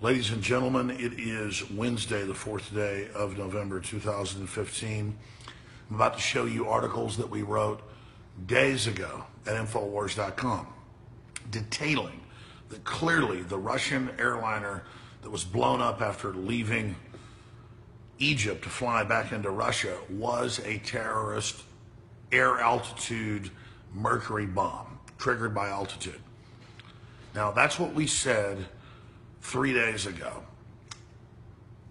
Ladies and gentlemen, it is Wednesday, the 4th day of November 2015. I'm about to show you articles that we wrote days ago at Infowars.com detailing that clearly the Russian airliner that was blown up after leaving Egypt to fly back into Russia was a terrorist air altitude mercury bomb triggered by altitude. Now, that's what we said 3 days ago,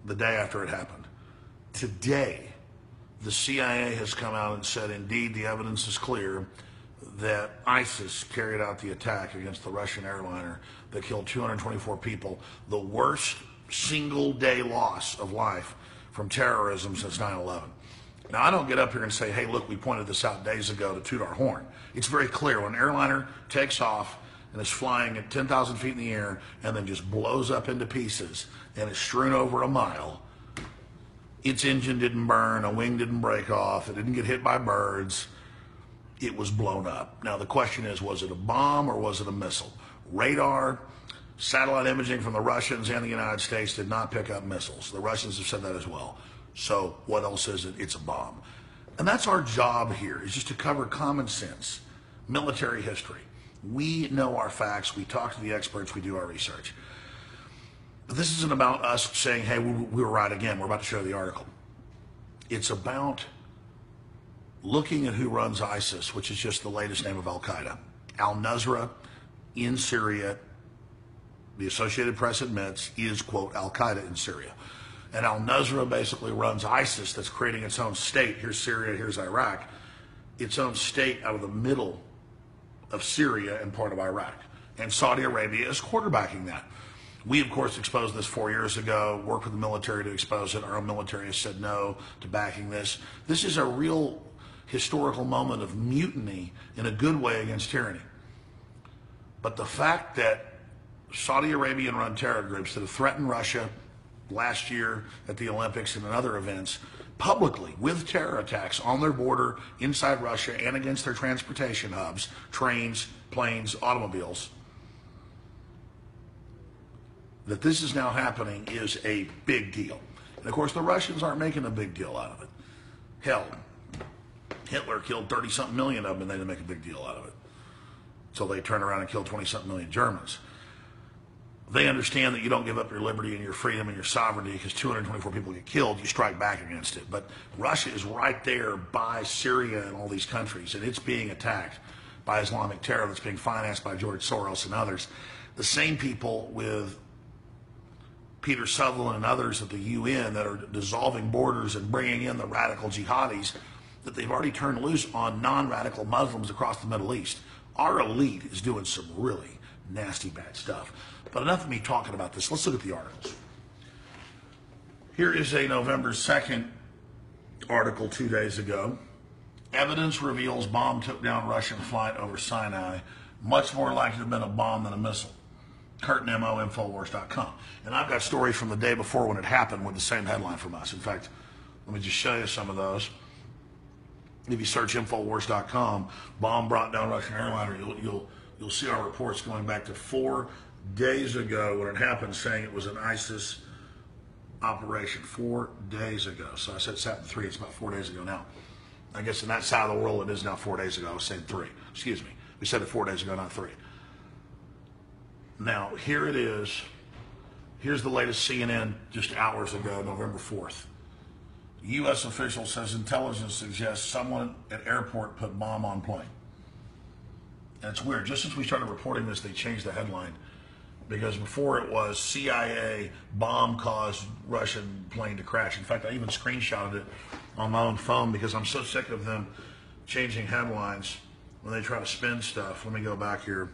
the day after it happened. Today, the CIA has come out and said, indeed, the evidence is clear that ISIS carried out the attack against the Russian airliner that killed 224 people, the worst single-day loss of life from terrorism since 9/11. Now, I don't get up here and say, hey, look, we pointed this out days ago to toot our horn. It's very clear. When an airliner takes off and is flying at 10,000 feet in the air and then just blows up into pieces and is strewn over a mile, its engine didn't burn, a wing didn't break off, it didn't get hit by birds, it was blown up. Now the question is, was it a bomb or was it a missile? Radar, satellite imaging from the Russians and the United States did not pick up missiles. The Russians have said that as well. So what else is it? It's a bomb. And that's our job here, is just to cover common sense, military history. We know our facts, we talk to the experts, we do our research. But this isn't about us saying, hey, we were right again, we're about to show the article. It's about looking at who runs ISIS, which is just the latest name of Al-Qaeda. Al-Nusra in Syria, the Associated Press admits, is, quote, Al-Qaeda in Syria. And Al-Nusra basically runs ISIS that's creating its own state. Here's Syria, here's Iraq. Its own state out of the middle of Syria and part of Iraq. And Saudi Arabia is quarterbacking that. We, of course, exposed this 4 years ago, worked with the military to expose it. Our own military has said no to backing this. This is a real historical moment of mutiny in a good way against tyranny. But the fact that Saudi Arabian-run terror groups that have threatened Russia last year at the Olympics and in other events, publicly with terror attacks on their border inside Russia and against their transportation hubs, trains, planes, automobiles, that this is now happening is a big deal. And of course, the Russians aren't making a big deal out of it. Hell, Hitler killed 30-something million of them and they didn't make a big deal out of it. So they turned around and killed 20-something million Germans. They understand that you don't give up your liberty and your freedom and your sovereignty because 224 people get killed, you strike back against it. But Russia is right there by Syria and all these countries, and it's being attacked by Islamic terror that's being financed by George Soros and others. The same people with Peter Sutherland and others at the UN that are dissolving borders and bringing in the radical jihadis that they've already turned loose on non-radical Muslims across the Middle East. Our elite is doing some really nasty, bad stuff. But enough of me talking about this. Let's look at the articles. Here is a November 2nd article 2 days ago. Evidence reveals bomb took down Russian flight over Sinai. Much more likely to have been a bomb than a missile. Curtin MO, Infowars.com. And I've got stories from the day before when it happened with the same headline from us. In fact, let me just show you some of those. If you search Infowars.com, bomb brought down Russian airliner, you'll see our reports going back to 4 days ago when it happened, saying it was an ISIS operation 4 days ago. So I said it's happened 3, it's about 4 days ago now. I guess in that side of the world it is now 4 days ago. I was saying 3. Excuse me. We said it 4 days ago, not 3. Now, here it is. Here's the latest CNN just hours ago, November 4th. U.S. official says intelligence suggests someone at airport put bomb on plane. And it's weird. Just since we started reporting this, they changed the headline. Because before it was CIA bomb caused Russian plane to crash. In fact, I even screenshotted it on my own phone because I'm so sick of them changing headlines when they try to spin stuff. Let me go back here.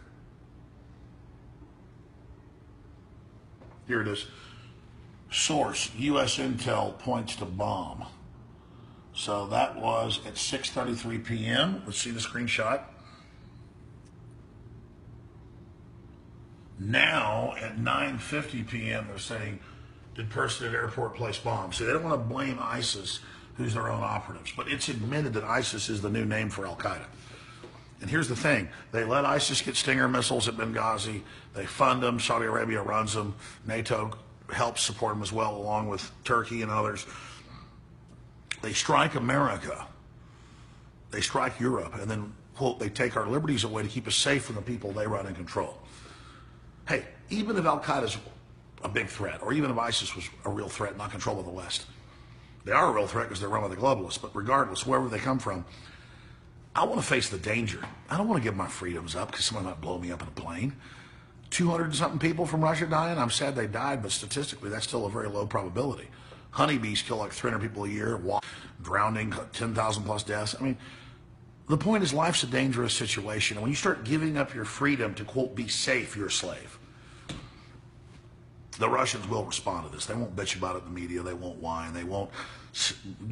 Here it is. Source, U.S. intel points to bomb. So that was at 6:33 p.m. Let's see the screenshot. Now at 9:50 p.m. they're saying, did person at airport place bombs? So they don't want to blame ISIS, who's their own operatives. But it's admitted that ISIS is the new name for Al-Qaeda. And here's the thing. They let ISIS get Stinger missiles at Benghazi. They fund them. Saudi Arabia runs them. NATO helps support them as well, along with Turkey and others. They strike America. They strike Europe. And then, quote, they take our liberties away to keep us safe from the people they run and control. Hey, even if Al-Qaeda's a big threat, or even if ISIS was a real threat, not controlled by the West, they are a real threat because they're run by the globalists. But regardless, wherever they come from, I want to face the danger. I don't want to give my freedoms up because someone might blow me up in a plane. 200 and something people from Russia dying. I'm sad they died, but statistically, that's still a very low probability. Honeybees kill like 300 people a year, drowning, 10,000 plus deaths. I mean, the point is life's a dangerous situation. And when you start giving up your freedom to, quote, be safe, you're a slave. The Russians will respond to this. They won't bitch about it in the media. They won't whine. They won't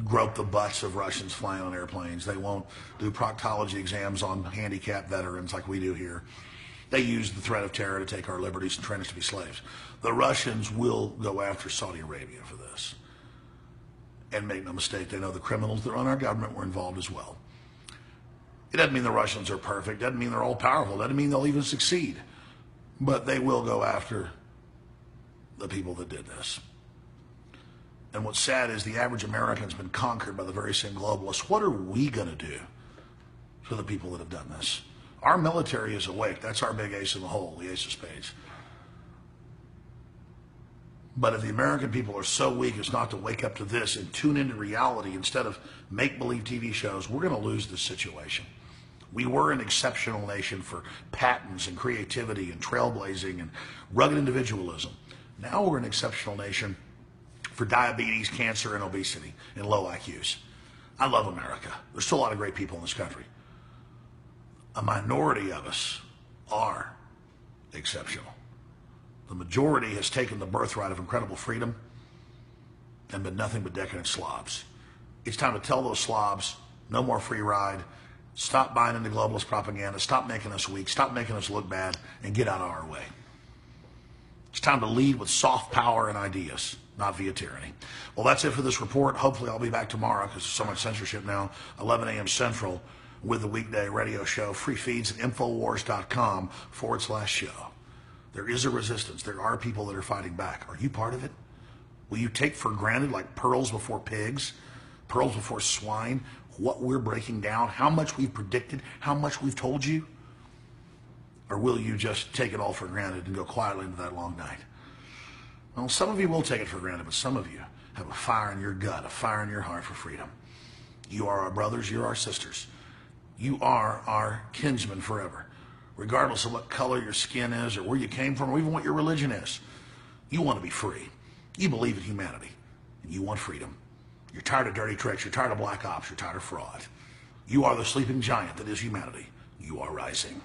grope the butts of Russians flying on airplanes. They won't do proctology exams on handicapped veterans like we do here. They use the threat of terror to take our liberties and train us to be slaves. The Russians will go after Saudi Arabia for this. And make no mistake, they know the criminals that run our government were involved as well. It doesn't mean the Russians are perfect. It doesn't mean they're all powerful. It doesn't mean they'll even succeed. But they will go after the people that did this. And what's sad is the average American's been conquered by the very same globalists. What are we going to do to the people that have done this? Our military is awake. That's our big ace in the hole, the ace of spades. But if the American people are so weak as not to wake up to this and tune into reality instead of make-believe TV shows, we're going to lose this situation. We were an exceptional nation for patents and creativity and trailblazing and rugged individualism. Now we're an exceptional nation for diabetes, cancer, and obesity, and low IQs. I love America. There's still a lot of great people in this country. A minority of us are exceptional. The majority has taken the birthright of incredible freedom and been nothing but decadent slobs. It's time to tell those slobs, no more free ride. Stop buying into globalist propaganda. Stop making us weak. Stop making us look bad and get out of our way. It's time to lead with soft power and ideas, not via tyranny. Well, that's it for this report. Hopefully I'll be back tomorrow because there's so much censorship now, 11 a.m. Central, with the weekday radio show. Free feeds at Infowars.com/show. There is a resistance. There are people that are fighting back. Are you part of it? Will you take for granted, like pearls before pigs, pearls before swine, what we're breaking down, how much we've predicted, how much we've told you? Or will you just take it all for granted and go quietly into that long night? Well, some of you will take it for granted, but some of you have a fire in your gut, a fire in your heart for freedom. You are our brothers, you're our sisters. You are our kinsmen forever. Regardless of what color your skin is or where you came from or even what your religion is. You want to be free. You believe in humanity. And you want freedom. You're tired of dirty tricks. You're tired of black ops. You're tired of fraud. You are the sleeping giant that is humanity. You are rising.